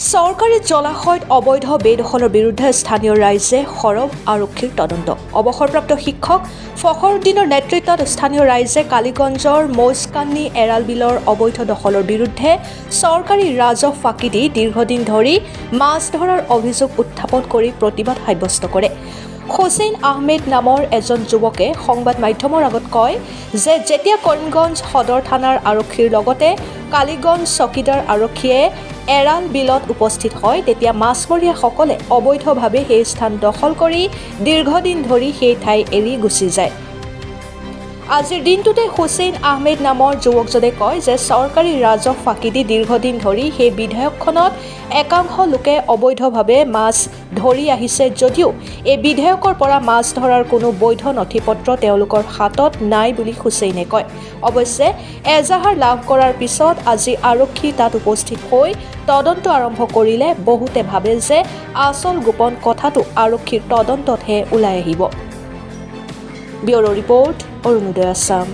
চৰকাৰী জলাশয়ত অবৈধ বেদখলৰ বিৰুদ্ধে স্থানীয় ৰাইজে সৰব আৰক্ষীৰ তদন্ত। অৱসৰপ্ৰাপ্ত শিক্ষক ফখৰুদ্দিনৰ নেতৃত্বত স্থানীয় ৰাইজে কালিগঞ্জৰ মৌজকান্দি এৰাল বিলৰ অবৈধ দখলৰ বিৰুদ্ধে চৰকাৰী ৰাজহ ফাঁকি দি দীৰ্ঘদিন ধৰি মাছ ধৰাৰ অভিযোগ উত্থাপন কৰি প্ৰতিবাদ সাব্যস্ত কৰে। হুছেইন আহমেদ নামৰ এজন যুৱকে সংবাদ মাধ্যমৰ আগত কয় যে যেতিয়া কৰিমগঞ্জ সদৰ থানাৰ আৰক্ষীৰ লগতে কালিগঞ্জ চকীদাৰ আৰক্ষীয়ে এৰাল বিলত উপস্থিত হয় তেতিয়া মাছমৰীয়াসকলে অবৈধভাৱে সেই স্থান দখল কৰি দীৰ্ঘদিন ধৰি সেই ঠাই এৰি গুচি যায়। আজিৰ দিনটোতে হুছেইন আহমেদ নামৰ যুৱকজনে কয় যে চৰকাৰী ৰাজহ ফাঁকি দি দীৰ্ঘদিন ধৰি সেই বিধেয়কখনত একাংশ লোকে অবৈধভাৱে মাছ ধৰি আহিছে যদিও এই বিধেয়কৰ পৰা মাছ ধৰাৰ কোনো বৈধ নথিপত্ৰ তেওঁলোকৰ হাতত নাই বুলি হুছেইনে কয়। অৱশ্যে এজাহাৰ লাভ কৰাৰ পিছত আজি আৰক্ষী তাত উপস্থিত হৈ তদন্ত আৰম্ভ কৰিলে বহুতে ভাবে যে আচল গোপন কথাটো আৰক্ষীৰ তদন্ততহে ওলাই আহিব। Bureau report, Arunodoy Assam.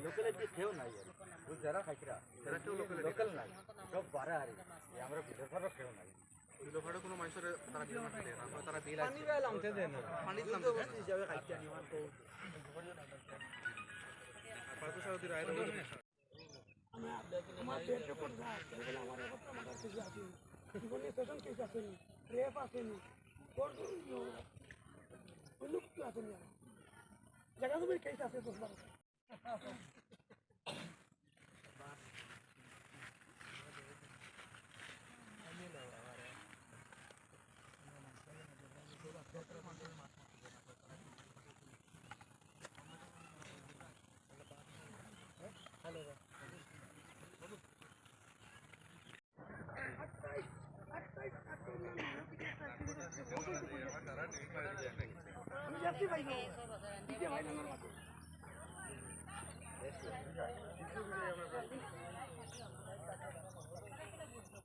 Locality কেউ নাই যারা খাইছিরা লোকাল নাই সব বাড়া আর আমরা বিদেশের কেউ নাই বিদেশের কোনো মানুষের তারা বিল মারতে দেয় না তারা বিল পানি গায় লামতে দেয় না পানি লামতে যাবে খাইতে নিমান তো পাঁচ সাউদি রায় দাও আমার পেট উপর যায় বলে আমার কাছে আছে বলে স্টেশন কেস আছে রেপ আছে কোন লোক তো আছে না জায়গা তো কেস আছে তো আমি